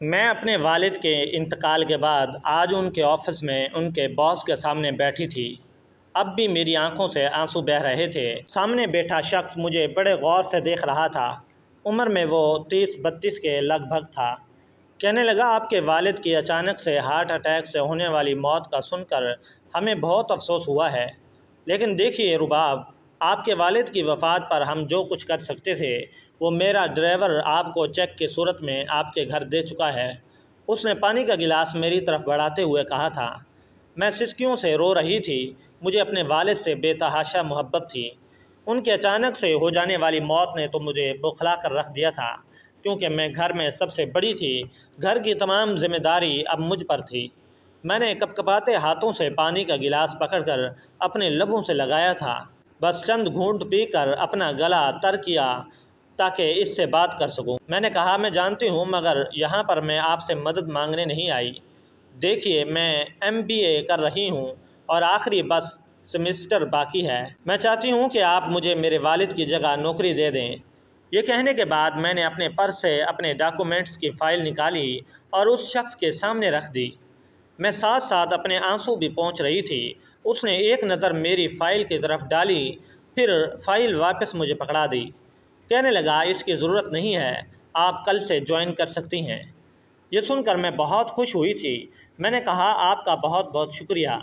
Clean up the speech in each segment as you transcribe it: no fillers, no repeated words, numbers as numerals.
میں اپنے والد کے انتقال کے بعد آج ان کے آفس میں ان کے باس کے سامنے بیٹھی تھی۔ اب بھی میری آنکھوں سے آنسو بہہ رہے تھے۔ سامنے بیٹھا شخص مجھے بڑے غور سے دیکھ رہا تھا۔ عمر میں وہ 30-32 کے لگ بھگ تھا۔ کہنے لگا، آپ کے والد کی اچانک سے ہارٹ اٹیک سے ہونے والی موت کا سن کر ہمیں بہت افسوس ہوا ہے، لیکن دیکھیے رباب، آپ کے والد کی وفات پر ہم جو کچھ کر سکتے تھے وہ میرا ڈرائیور آپ کو چیک کی صورت میں آپ کے گھر دے چکا ہے۔ اس نے پانی کا گلاس میری طرف بڑھاتے ہوئے کہا تھا۔ میں سسکیوں سے رو رہی تھی۔ مجھے اپنے والد سے بے تحاشا محبت تھی۔ ان کے اچانک سے ہو جانے والی موت نے تو مجھے بوکھلا کر رکھ دیا تھا، کیونکہ میں گھر میں سب سے بڑی تھی۔ گھر کی تمام ذمہ داری اب مجھ پر تھی۔ میں نے کپکپاتے ہاتھوں سے پانی کا گلاس پکڑ کر اپنے لبوں سے لگایا تھا، بس چند گھونٹ پی کر اپنا گلا تر کیا تاکہ اس سے بات کر سکوں۔ میں نے کہا، میں جانتی ہوں، مگر یہاں پر میں آپ سے مدد مانگنے نہیں آئی۔ دیکھیے، میں MBA کر رہی ہوں اور آخری بس سمسٹر باقی ہے۔ میں چاہتی ہوں کہ آپ مجھے میرے والد کی جگہ نوکری دے دیں۔ یہ کہنے کے بعد میں نے اپنے پرس سے اپنے ڈاکومنٹس کی فائل نکالی اور اس شخص کے سامنے رکھ دی۔ میں ساتھ ساتھ اپنے آنسو بھی پہنچ رہی تھی۔ اس نے ایک نظر میری فائل کی طرف ڈالی، پھر فائل واپس مجھے پکڑا دی۔ کہنے لگا، اس کی ضرورت نہیں ہے، آپ کل سے جوائن کر سکتی ہیں۔ یہ سن کر میں بہت خوش ہوئی تھی۔ میں نے کہا، آپ کا بہت بہت شکریہ۔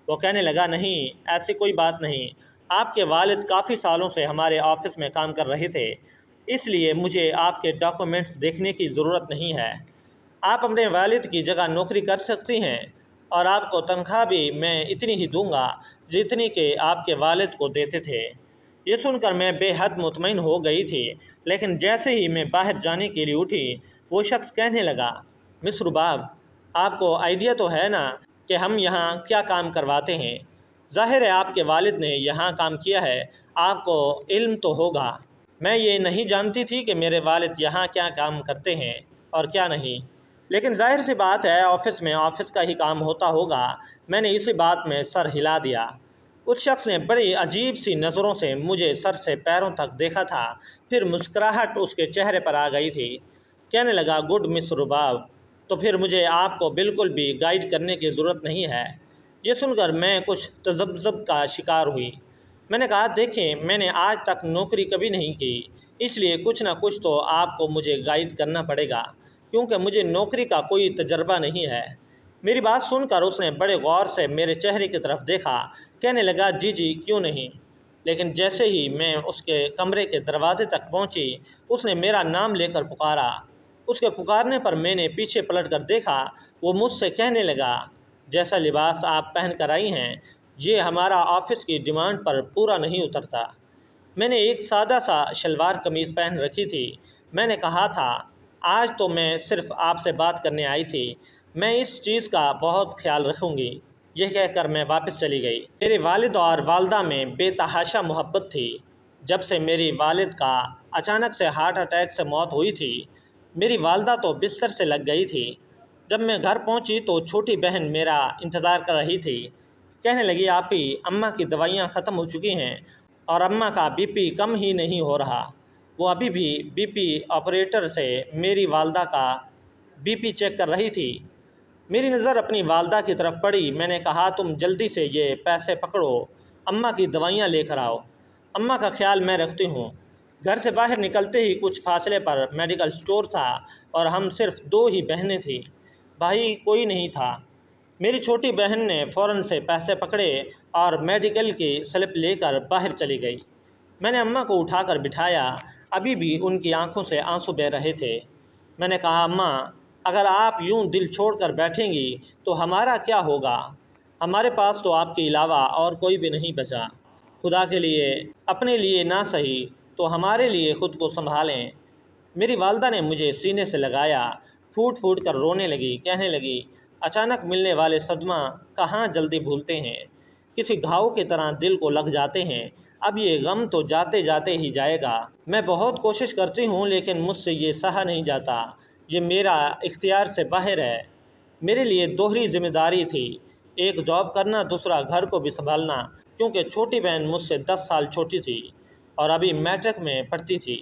وہ کہنے لگا، نہیں، ایسی کوئی بات نہیں، آپ کے والد کافی سالوں سے ہمارے آفس میں کام کر رہے تھے، اس لیے مجھے آپ کے ڈاکومنٹس دیکھنے کی ضرورت نہیں ہے۔ آپ اپنے والد کی جگہ نوکری کر سکتی ہیں اور آپ کو تنخواہ بھی میں اتنی ہی دوں گا جتنی کہ آپ کے والد کو دیتے تھے۔ یہ سن کر میں بے حد مطمئن ہو گئی تھی، لیکن جیسے ہی میں باہر جانے کے لیے اٹھی، وہ شخص کہنے لگا، مس رباب، آپ کو آئیڈیا تو ہے نا کہ ہم یہاں کیا کام کرواتے ہیں؟ ظاہر ہے آپ کے والد نے یہاں کام کیا ہے، آپ کو علم تو ہوگا۔ میں یہ نہیں جانتی تھی کہ میرے والد یہاں کیا کام کرتے ہیں اور کیا نہیں، لیکن ظاہر سی بات ہے آفس میں آفس کا ہی کام ہوتا ہوگا۔ میں نے اسی بات میں سر ہلا دیا۔ اس شخص نے بڑی عجیب سی نظروں سے مجھے سر سے پیروں تک دیکھا تھا، پھر مسکراہٹ اس کے چہرے پر آ گئی تھی۔ کہنے لگا، گڈ مس رباب، تو پھر مجھے آپ کو بالکل بھی گائیڈ کرنے کی ضرورت نہیں ہے۔ یہ سن کر میں کچھ تذبذب کا شکار ہوئی۔ میں نے کہا، دیکھیں، میں نے آج تک نوکری کبھی نہیں کی، اس لیے کچھ نہ کچھ تو آپ کو مجھے گائیڈ کرنا پڑے گا، کیونکہ مجھے نوکری کا کوئی تجربہ نہیں ہے۔ میری بات سن کر اس نے بڑے غور سے میرے چہرے کی طرف دیکھا۔ کہنے لگا، جی جی، کیوں نہیں۔ لیکن جیسے ہی میں اس کے کمرے کے دروازے تک پہنچی، اس نے میرا نام لے کر پکارا۔ اس کے پکارنے پر میں نے پیچھے پلٹ کر دیکھا۔ وہ مجھ سے کہنے لگا، جیسا لباس آپ پہن کر آئی ہیں، یہ ہمارا آفس کی ڈیمانڈ پر پورا نہیں اترتا۔ میں نے ایک سادہ سا شلوار قمیض پہن رکھی تھی۔ میں نے کہا تھا، آج تو میں صرف آپ سے بات کرنے آئی تھی، میں اس چیز کا بہت خیال رکھوں گی۔ یہ کہہ کر میں واپس چلی گئی۔ میرے والد اور والدہ میں بے تحاشا محبت تھی۔ جب سے میری والد کا اچانک سے ہارٹ اٹیک سے موت ہوئی تھی، میری والدہ تو بستر سے لگ گئی تھی۔ جب میں گھر پہنچی تو چھوٹی بہن میرا انتظار کر رہی تھی۔ کہنے لگی، آپی، اماں کی دوائیاں ختم ہو چکی ہیں اور اماں کا BP کم ہی نہیں ہو رہا۔ وہ ابھی بھی BP آپریٹر سے میری والدہ کا BP چیک کر رہی تھی۔ میری نظر اپنی والدہ کی طرف پڑی۔ میں نے کہا، تم جلدی سے یہ پیسے پکڑو، اماں کی دوائیاں لے کر آؤ، اماں کا خیال میں رکھتی ہوں۔ گھر سے باہر نکلتے ہی کچھ فاصلے پر میڈیکل سٹور تھا اور ہم صرف 2 ہی بہنیں تھیں، بھائی کوئی نہیں تھا۔ میری چھوٹی بہن نے فوراً سے پیسے پکڑے اور میڈیکل کی سلپ لے کر باہر چلی گئی۔ میں نے اماں کو اٹھا کر بٹھایا، ابھی بھی ان کی آنکھوں سے آنسو بہہ رہے تھے۔ میں نے کہا، اماں، اگر آپ یوں دل چھوڑ کر بیٹھیں گی تو ہمارا کیا ہوگا؟ ہمارے پاس تو آپ کے علاوہ اور کوئی بھی نہیں بچا۔ خدا کے لیے اپنے لیے نہ صحیح تو ہمارے لیے خود کو سنبھالیں۔ میری والدہ نے مجھے سینے سے لگایا، پھوٹ پھوٹ کر رونے لگی۔ کہنے لگی، اچانک ملنے والے صدمہ کہاں جلدی بھولتے ہیں، کسی گھاؤ کی طرح دل کو لگ جاتے ہیں۔ اب یہ غم تو جاتے جاتے ہی جائے گا۔ میں بہت کوشش کرتی ہوں لیکن مجھ سے یہ سہا نہیں جاتا، یہ میرا اختیار سے باہر ہے۔ میرے لیے دوہری ذمہ داری تھی، ایک جاب کرنا، دوسرا گھر کو بھی سنبھالنا، کیونکہ چھوٹی بہن مجھ سے 10 سال چھوٹی تھی اور ابھی میٹرک میں پڑھتی تھی۔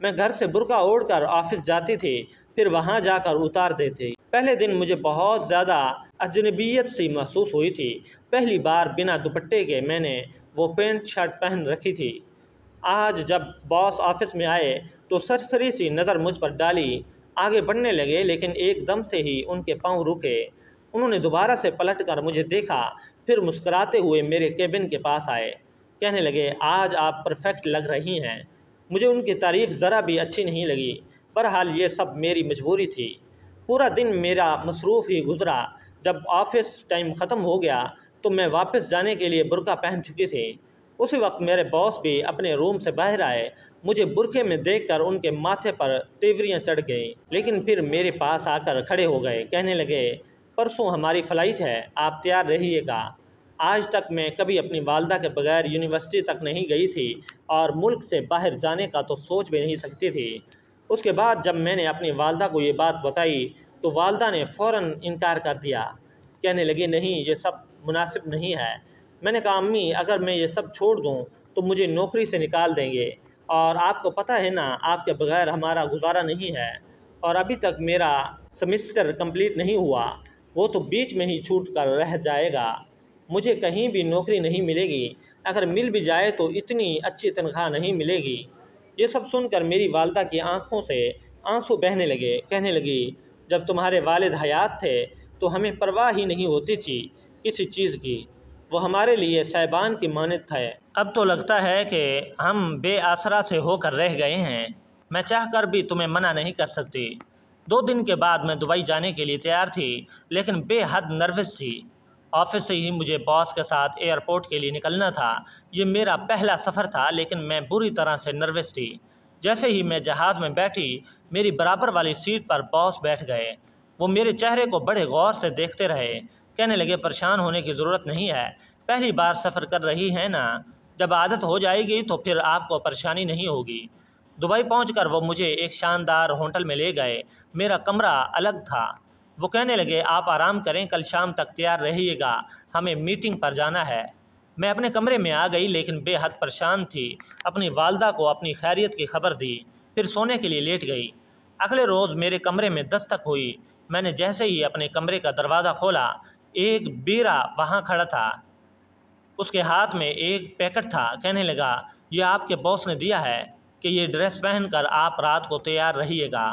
میں گھر سے برقع اوڑھ کر آفس جاتی تھی، پھر وہاں جا کر اتار دیتی۔ پہلے دن مجھے بہت زیادہ اجنبیت سی محسوس ہوئی تھی۔ پہلی بار بنا دوپٹے کے میں نے وہ پینٹ شرٹ پہن رکھی تھی۔ آج جب باس آفس میں آئے تو سرسری سی نظر مجھ پر ڈالی، آگے بڑھنے لگے لیکن ایک دم سے ہی ان کے پاؤں رکے۔ انہوں نے دوبارہ سے پلٹ کر مجھے دیکھا، پھر مسکراتے ہوئے میرے کیبن کے پاس آئے۔ کہنے لگے، آج آپ پرفیکٹ لگ رہی ہیں۔ مجھے ان کی تعریف ذرا بھی اچھی نہیں لگی، بہرحال یہ سب میری مجبوری تھی۔ پورا دن میرا مصروف ہی گزرا۔ جب آفس ٹائم ختم ہو گیا تو میں واپس جانے کے لیے برقع پہن چکی تھی۔ اسی وقت میرے باس بھی اپنے روم سے باہر آئے۔ مجھے برقعے میں دیکھ کر ان کے ماتھے پر تیوریاں چڑھ گئیں، لیکن پھر میرے پاس آ کر کھڑے ہو گئے۔ کہنے لگے، پرسوں ہماری فلائٹ ہے، آپ تیار رہیے گا۔ آج تک میں کبھی اپنی والدہ کے بغیر یونیورسٹی تک نہیں گئی تھی اور ملک سے باہر جانے کا تو سوچ بھی نہیں سکتی تھی۔ اس کے بعد جب میں نے اپنی والدہ کو یہ بات بتائی تو والدہ نے فوراً انکار کر دیا۔ کہنے لگی، نہیں، یہ سب مناسب نہیں ہے۔ میں نے کہا، امی، اگر میں یہ سب چھوڑ دوں تو مجھے نوکری سے نکال دیں گے، اور آپ کو پتہ ہے نا، آپ کے بغیر ہمارا گزارا نہیں ہے، اور ابھی تک میرا سمسٹر کمپلیٹ نہیں ہوا، وہ تو بیچ میں ہی چھوٹ کر رہ جائے گا۔ مجھے کہیں بھی نوکری نہیں ملے گی، اگر مل بھی جائے تو اتنی اچھی تنخواہ نہیں ملے گی۔ یہ سب سن کر میری والدہ کی آنکھوں سے آنسو بہنے لگے۔ کہنے لگی، جب تمہارے والد حیات تھے تو ہمیں پرواہ ہی نہیں ہوتی تھی کسی چیز کی، وہ ہمارے لیے صاحبان کی مانند تھے۔ اب تو لگتا ہے کہ ہم بے آسرا سے ہو کر رہ گئے ہیں۔ میں چاہ کر بھی تمہیں منع نہیں کر سکتی۔ 2 دن کے بعد میں دبئی جانے کے لیے تیار تھی، لیکن بے حد نروس تھی۔ آفس سے ہی مجھے باس کے ساتھ ایئرپورٹ کے لیے نکلنا تھا۔ یہ میرا پہلا سفر تھا، لیکن میں بری طرح سے نروس تھی۔ جیسے ہی میں جہاز میں بیٹھی، میری برابر والی سیٹ پر باس بیٹھ گئے۔ وہ میرے چہرے کو بڑے غور سے دیکھتے رہے۔ کہنے لگے، پریشان ہونے کی ضرورت نہیں ہے، پہلی بار سفر کر رہی ہیں نا، جب عادت ہو جائے گی تو پھر آپ کو پریشانی نہیں ہوگی۔ دبئی پہنچ کر وہ مجھے ایک شاندار ہوٹل میں لے گئے۔ میرا کمرہ الگ تھا۔ وہ کہنے لگے، آپ آرام کریں، کل شام تک تیار رہیے گا، ہمیں میٹنگ پر جانا ہے۔ میں اپنے کمرے میں آ گئی، لیکن بے حد پریشان تھی۔ اپنی والدہ کو اپنی خیریت کی خبر دی، پھر سونے کے لیے لیٹ گئی۔ اگلے روز میرے کمرے میں دستک ہوئی۔ میں نے جیسے ہی اپنے کمرے کا دروازہ کھولا، ایک بیرا وہاں کھڑا تھا۔ اس کے ہاتھ میں ایک پیکٹ تھا۔ کہنے لگا، یہ آپ کے باس نے دیا ہے کہ یہ ڈریس پہن کر آپ رات کو تیار رہیے گا۔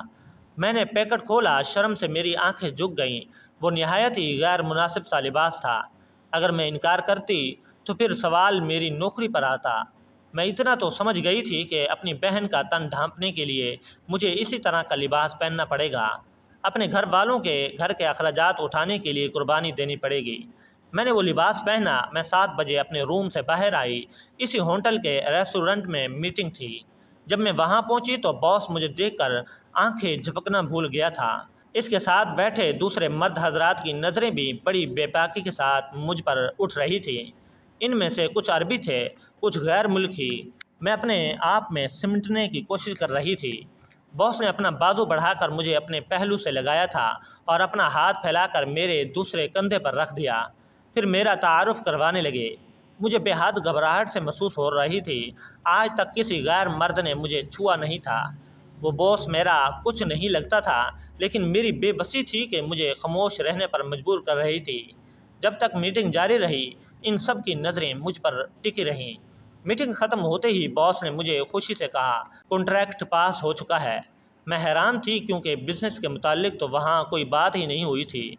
میں نے پیکٹ کھولا، شرم سے میری آنکھیں جھک گئیں۔ وہ نہایت ہی غیر مناسب سا لباس تھا۔ اگر میں انکار کرتی تو پھر سوال میری نوکری پر آتا۔ میں اتنا تو سمجھ گئی تھی کہ اپنی بہن کا تن ڈھانپنے کے لیے مجھے اسی طرح کا لباس پہننا پڑے گا، اپنے گھر والوں کے گھر کے اخراجات اٹھانے کے لیے قربانی دینی پڑے گی۔ میں نے وہ لباس پہنا۔ میں 7 بجے اپنے روم سے باہر آئی۔ اسی ہوٹل کے ریسٹورنٹ میں میٹنگ تھی۔ جب میں وہاں پہنچی تو باس مجھے دیکھ کر آنکھیں جھپکنا بھول گیا تھا۔ اس کے ساتھ بیٹھے دوسرے مرد حضرات کی نظریں بھی بڑی بے باکی کے ساتھ مجھ پر اٹھ رہی تھیں۔ ان میں سے کچھ عربی تھے، کچھ غیر ملکی۔ میں اپنے آپ میں سمٹنے کی کوشش کر رہی تھی۔ باس نے اپنا بازو بڑھا کر مجھے اپنے پہلو سے لگایا تھا اور اپنا ہاتھ پھیلا کر میرے دوسرے کندھے پر رکھ دیا۔ پھر میرا تعارف کروانے لگے۔ مجھے بے حد گھبراہٹ سے محسوس ہو رہی تھی۔ آج تک کسی غیر مرد نے مجھے چھوا نہیں تھا۔ وہ باس میرا کچھ نہیں لگتا تھا، لیکن میری بے بسی تھی کہ مجھے خاموش رہنے پر مجبور کر رہی تھی۔ جب تک میٹنگ جاری رہی، ان سب کی نظریں مجھ پر ٹکی رہیں۔ میٹنگ ختم ہوتے ہی باس نے مجھے خوشی سے کہا، کنٹریکٹ پاس ہو چکا ہے۔ میں حیران تھی کیونکہ بزنس کے متعلق تو وہاں کوئی بات ہی نہیں ہوئی تھی۔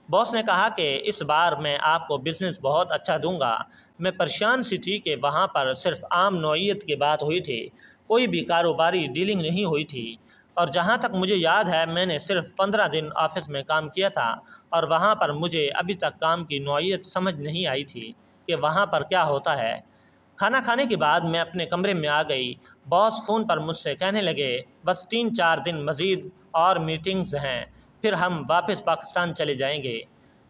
باس نے کہا کہ اس بار میں آپ کو بزنس بہت اچھا دوں گا۔ میں پریشان سی تھی کہ وہاں پر صرف عام نوعیت کی بات ہوئی تھی، کوئی بھی کاروباری ڈیلنگ نہیں ہوئی تھی، اور جہاں تک مجھے یاد ہے میں نے صرف 15 دن آفس میں کام کیا تھا، اور وہاں پر مجھے ابھی تک کام کی نوعیت سمجھ نہیں آئی تھی کہ وہاں پر کیا ہوتا ہے۔ کھانا کھانے کے بعد میں اپنے کمرے میں آ گئی۔ باس فون پر مجھ سے کہنے لگے، بس 3-4 دن مزید اور میٹنگز ہیں، پھر ہم واپس پاکستان چلے جائیں گے۔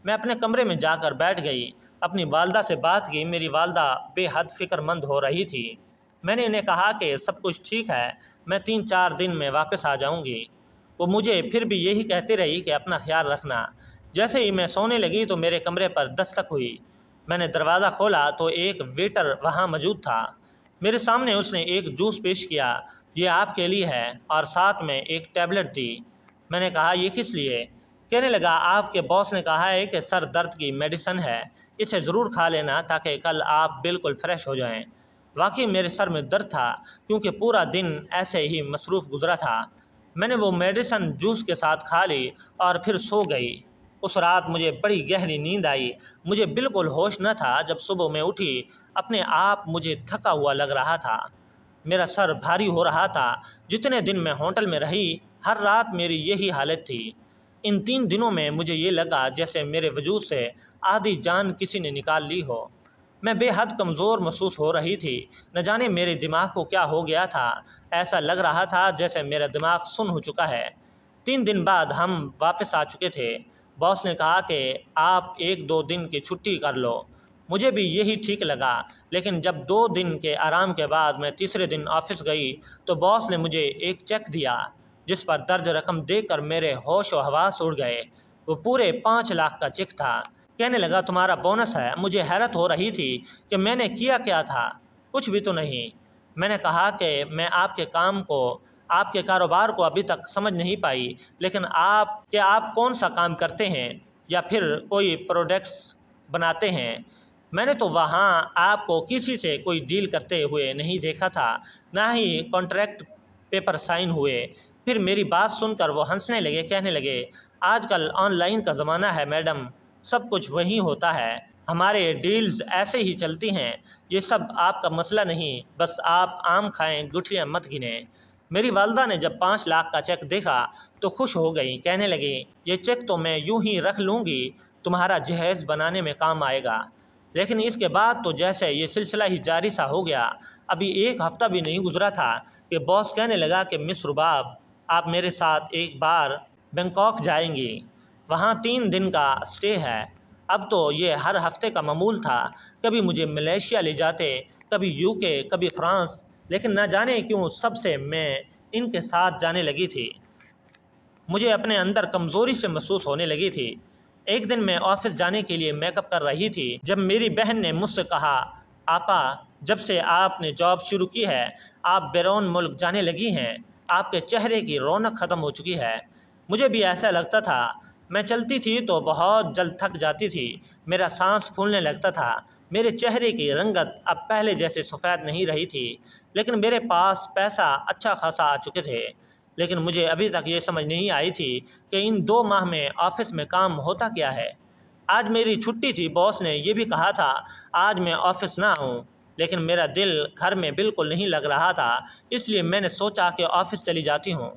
میں اپنے کمرے میں جا کر بیٹھ گئی، اپنی والدہ سے بات کی۔ میری والدہ بے حد فکر مند ہو رہی تھی۔ میں نے انہیں کہا کہ سب کچھ ٹھیک ہے، میں 3-4 دن میں واپس آ جاؤں گی۔ وہ مجھے پھر بھی یہی کہتی رہی کہ اپنا خیال رکھنا۔ جیسے ہی میں سونے لگی تو میرے کمرے پر دستک ہوئی۔ میں نے دروازہ کھولا تو ایک ویٹر وہاں موجود تھا۔ میرے سامنے اس نے ایک جوس پیش کیا۔ یہ آپ کے لیے ہے، اور ساتھ میں ایک ٹیبلٹ دی۔ میں نے کہا یہ کس لیے؟ کہنے لگا آپ کے باس نے کہا ہے کہ سر درد کی میڈیسن ہے، اسے ضرور کھا لینا تاکہ کل آپ بالکل فریش ہو جائیں۔ واقعی میرے سر میں درد تھا کیونکہ پورا دن ایسے ہی مصروف گزرا تھا۔ میں نے وہ میڈیسن جوس کے ساتھ کھا لی اور پھر سو گئی۔ اس رات مجھے بڑی گہری نیند آئی۔ مجھے بالکل ہوش نہ تھا۔ جب صبح میں اٹھی اپنے آپ مجھے تھکا ہوا لگ رہا تھا۔ میرا سر بھاری ہو رہا تھا۔ جتنے دن میں ہوٹل میں رہی ہر رات میری یہی حالت تھی۔ ان 3 دنوں میں مجھے یہ لگا جیسے میرے وجود سے آدھی جان کسی نے نکال لی ہو۔ میں بے حد کمزور محسوس ہو رہی تھی۔ نہ جانے میرے دماغ کو کیا ہو گیا تھا۔ ایسا لگ رہا تھا جیسے میرا دماغ سن ہو چکا ہے۔ 3 دن بعد ہم واپس آ چکے تھے۔ باس نے کہا کہ آپ 1-2 دن کی چھٹی کر لو۔ مجھے بھی یہی ٹھیک لگا، لیکن جب 2 دن کے آرام کے بعد میں تیسرے دن آفس گئی تو باس نے مجھے ایک چیک دیا جس پر درج رقم دیکھ کر میرے ہوش و حواس اڑ گئے۔ وہ پورے 5 لاکھ کا چیک تھا۔ کہنے لگا تمہارا بونس ہے۔ مجھے حیرت ہو رہی تھی کہ میں نے کیا کیا تھا۔ کچھ بھی تو نہیں۔ میں نے کہا کہ میں آپ کے کام کو، آپ کے کاروبار کو ابھی تک سمجھ نہیں پائی، لیکن آپ کون سا کام کرتے ہیں یا پھر کوئی پروڈکٹس بناتے ہیں؟ میں نے تو وہاں آپ کو کسی سے کوئی ڈیل کرتے ہوئے نہیں دیکھا تھا، نہ ہی کانٹریکٹ پیپر سائن ہوئے۔ پھر میری بات سن کر وہ ہنسنے لگے، کہنے لگے آج کل آن لائن کا زمانہ ہے میڈم، سب کچھ وہیں ہوتا ہے، ہمارے ڈیلز ایسے ہی چلتی ہیں، یہ سب آپ کا مسئلہ نہیں، بس آپ آم کھائیں گٹھلیاں مت گنیں۔ میری والدہ نے جب 5 لاکھ کا چیک دیکھا تو خوش ہو گئی، کہنے لگی یہ چیک تو میں یوں ہی رکھ لوں گی، تمہارا جہیز بنانے میں کام آئے گا۔ لیکن اس کے بعد تو جیسے یہ سلسلہ ہی جاری سا ہو گیا۔ ابھی 1 ہفتہ بھی نہیں گزرا تھا کہ باس کہنے لگا کہ مس رباب آپ میرے ساتھ ایک بار بینکاک جائیں گی، وہاں 3 دن کا اسٹے ہے۔ اب تو یہ ہر ہفتے کا معمول تھا۔ کبھی مجھے ملیشیا لے جاتے، کبھی UK، کبھی فرانس، لیکن نہ جانے کیوں سب سے میں ان کے ساتھ جانے لگی تھی۔ مجھے اپنے اندر کمزوری سے محسوس ہونے لگی تھی۔ ایک دن میں آفس جانے کے لیے میک اپ کر رہی تھی جب میری بہن نے مجھ سے کہا آپا جب سے آپ نے جاب شروع کی ہے آپ بیرون ملک جانے لگی ہیں، آپ کے چہرے کی رونق ختم ہو چکی ہے۔ مجھے بھی ایسا لگتا تھا۔ میں چلتی تھی تو بہت جلد تھک جاتی تھی، میرا سانس پھولنے لگتا تھا، میرے چہرے کی رنگت اب پہلے جیسے سفید نہیں رہی تھی، لیکن میرے پاس پیسہ اچھا خاصا آ چکے تھے۔ لیکن مجھے ابھی تک یہ سمجھ نہیں آئی تھی کہ ان 2 ماہ میں آفس میں کام ہوتا کیا ہے۔ آج میری چھٹی تھی، باس نے یہ بھی کہا تھا آج میں آفس نہ آؤں، لیکن میرا دل گھر میں بالکل نہیں لگ رہا تھا، اس لیے میں نے سوچا کہ آفس چلی جاتی ہوں۔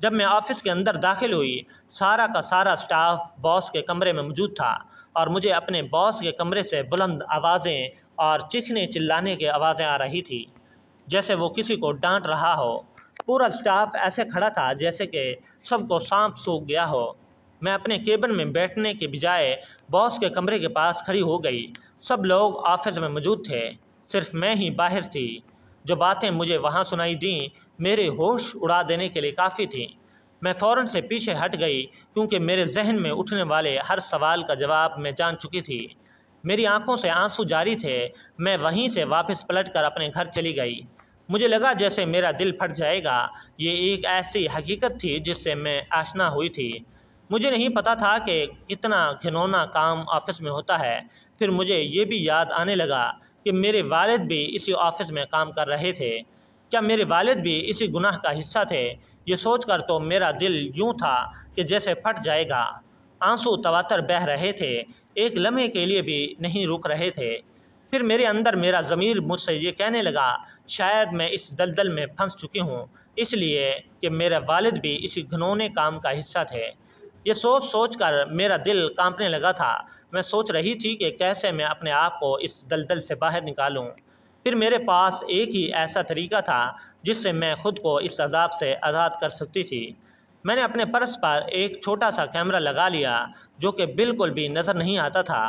جب میں آفس کے اندر داخل ہوئی سارا کا سارا سٹاف باس کے کمرے میں موجود تھا، اور مجھے اپنے باس کے کمرے سے بلند آوازیں اور چیخنے چلانے کی آوازیں آ رہی تھی جیسے وہ کسی کو ڈانٹ رہا ہو۔ پورا سٹاف ایسے کھڑا تھا جیسے کہ سب کو سانپ سونگھ گیا ہو۔ میں اپنے کیبن میں بیٹھنے کے بجائے باس کے کمرے کے پاس کھڑی ہو گئی۔ سب لوگ آفس میں موجود تھے، صرف میں ہی باہر تھی۔ جو باتیں مجھے وہاں سنائی دیں میرے ہوش اڑا دینے کے لیے کافی تھیں۔ میں فوراً سے پیچھے ہٹ گئی کیونکہ میرے ذہن میں اٹھنے والے ہر سوال کا جواب میں جان چکی تھی۔ میری آنکھوں سے آنسو جاری تھے۔ میں وہیں سے واپس پلٹ کر اپنے گھر چلی گئی۔ مجھے لگا جیسے میرا دل پھٹ جائے گا۔ یہ ایک ایسی حقیقت تھی جس سے میں آشنا ہوئی تھی۔ مجھے نہیں پتہ تھا کہ کتنا گھناؤنا کام آفس میں ہوتا ہے۔ پھر مجھے یہ بھی یاد آنے لگا کہ میرے والد بھی اسی آفس میں کام کر رہے تھے۔ کیا میرے والد بھی اسی گناہ کا حصہ تھے؟ یہ سوچ کر تو میرا دل یوں تھا کہ جیسے پھٹ جائے گا۔ آنسو تواتر بہہ رہے تھے، ایک لمحے کے لیے بھی نہیں رک رہے تھے۔ پھر میرے اندر میرا ضمیر مجھ سے یہ کہنے لگا شاید میں اس دلدل میں پھنس چکی ہوں اس لیے کہ میرے والد بھی اسی گھنونے کام کا حصہ تھے۔ یہ سوچ سوچ کر میرا دل کانپنے لگا تھا۔ میں سوچ رہی تھی کہ کیسے میں اپنے آپ کو اس دلدل سے باہر نکالوں۔ پھر میرے پاس ایک ہی ایسا طریقہ تھا جس سے میں خود کو اس عذاب سے آزاد کر سکتی تھی۔ میں نے اپنے پرس پر ایک چھوٹا سا کیمرہ لگا لیا جو کہ بالکل بھی نظر نہیں آتا تھا۔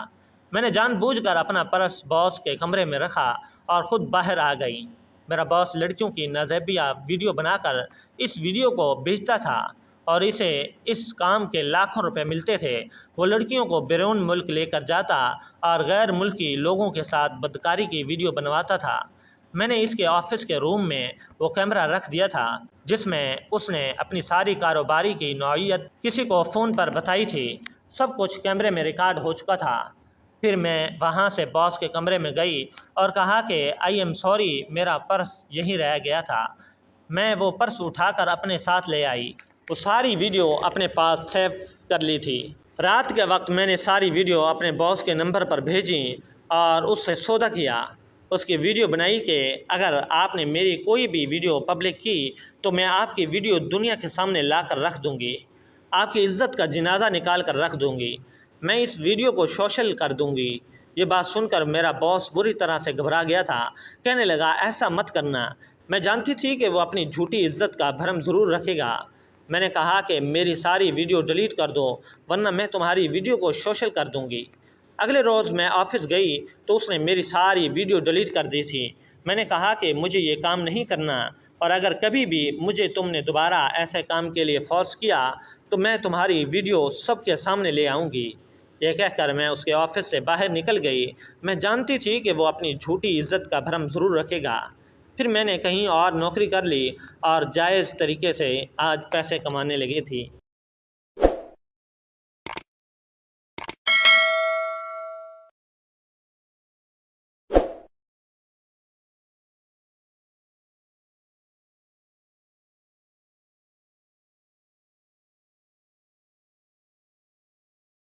میں نے جان بوجھ کر اپنا پرس باس کے کمرے میں رکھا اور خود باہر آ گئی۔ میرا باس لڑکیوں کی نازیبیہ ویڈیو بنا کر اس ویڈیو کو بیچتا تھا اور اسے اس کام کے لاکھوں روپے ملتے تھے۔ وہ لڑکیوں کو بیرون ملک لے کر جاتا اور غیر ملکی لوگوں کے ساتھ بدکاری کی ویڈیو بنواتا تھا۔ میں نے اس کے آفس کے روم میں وہ کیمرہ رکھ دیا تھا جس میں اس نے اپنی ساری کاروباری کی نوعیت کسی کو فون پر بتائی تھی۔ سب کچھ کیمرے میں ریکارڈ ہو چکا تھا۔ پھر میں وہاں سے باس کے کمرے میں گئی اور کہا کہ آئی ایم سوری، میرا پرس یہیں رہ گیا تھا۔ میں وہ پرس اٹھا کر اپنے ساتھ لے آئی۔ وہ ساری ویڈیو اپنے پاس سیو کر لی تھی۔ رات کے وقت میں نے ساری ویڈیو اپنے باس کے نمبر پر بھیجی اور اس سے سودا کیا۔ اس کی ویڈیو بنائی کہ اگر آپ نے میری کوئی بھی ویڈیو پبلک کی تو میں آپ کی ویڈیو دنیا کے سامنے لا کر رکھ دوں گی، آپ کی عزت کا جنازہ نکال کر رکھ دوں گی، میں اس ویڈیو کو سوشل کر دوں گی۔ یہ بات سن کر میرا باس بری طرح سے گھبرا گیا تھا۔ کہنے لگا ایسا مت کرنا، میں جانتی تھی کہ وہ اپنی جھوٹی عزت کا بھرم ضرور رکھے گا۔ میں نے کہا کہ میری ساری ویڈیو ڈیلیٹ کر دو ورنہ میں تمہاری ویڈیو کو سوشل کر دوں گی۔ اگلے روز میں آفس گئی تو اس نے میری ساری ویڈیو ڈیلیٹ کر دی تھی۔ میں نے کہا کہ مجھے یہ کام نہیں کرنا اور اگر کبھی بھی مجھے تم نے دوبارہ ایسے کام کے لیے فورس کیا تو میں تمہاری ویڈیو سب کے سامنے لے آؤں گی۔ یہ کہہ کر میں اس کے آفس سے باہر نکل گئی۔ میں جانتی تھی کہ وہ اپنی جھوٹی عزت کا بھرم ضرور رکھے گا۔ پھر میں نے کہیں اور نوکری کر لی اور جائز طریقے سے آج پیسے کمانے لگی تھی۔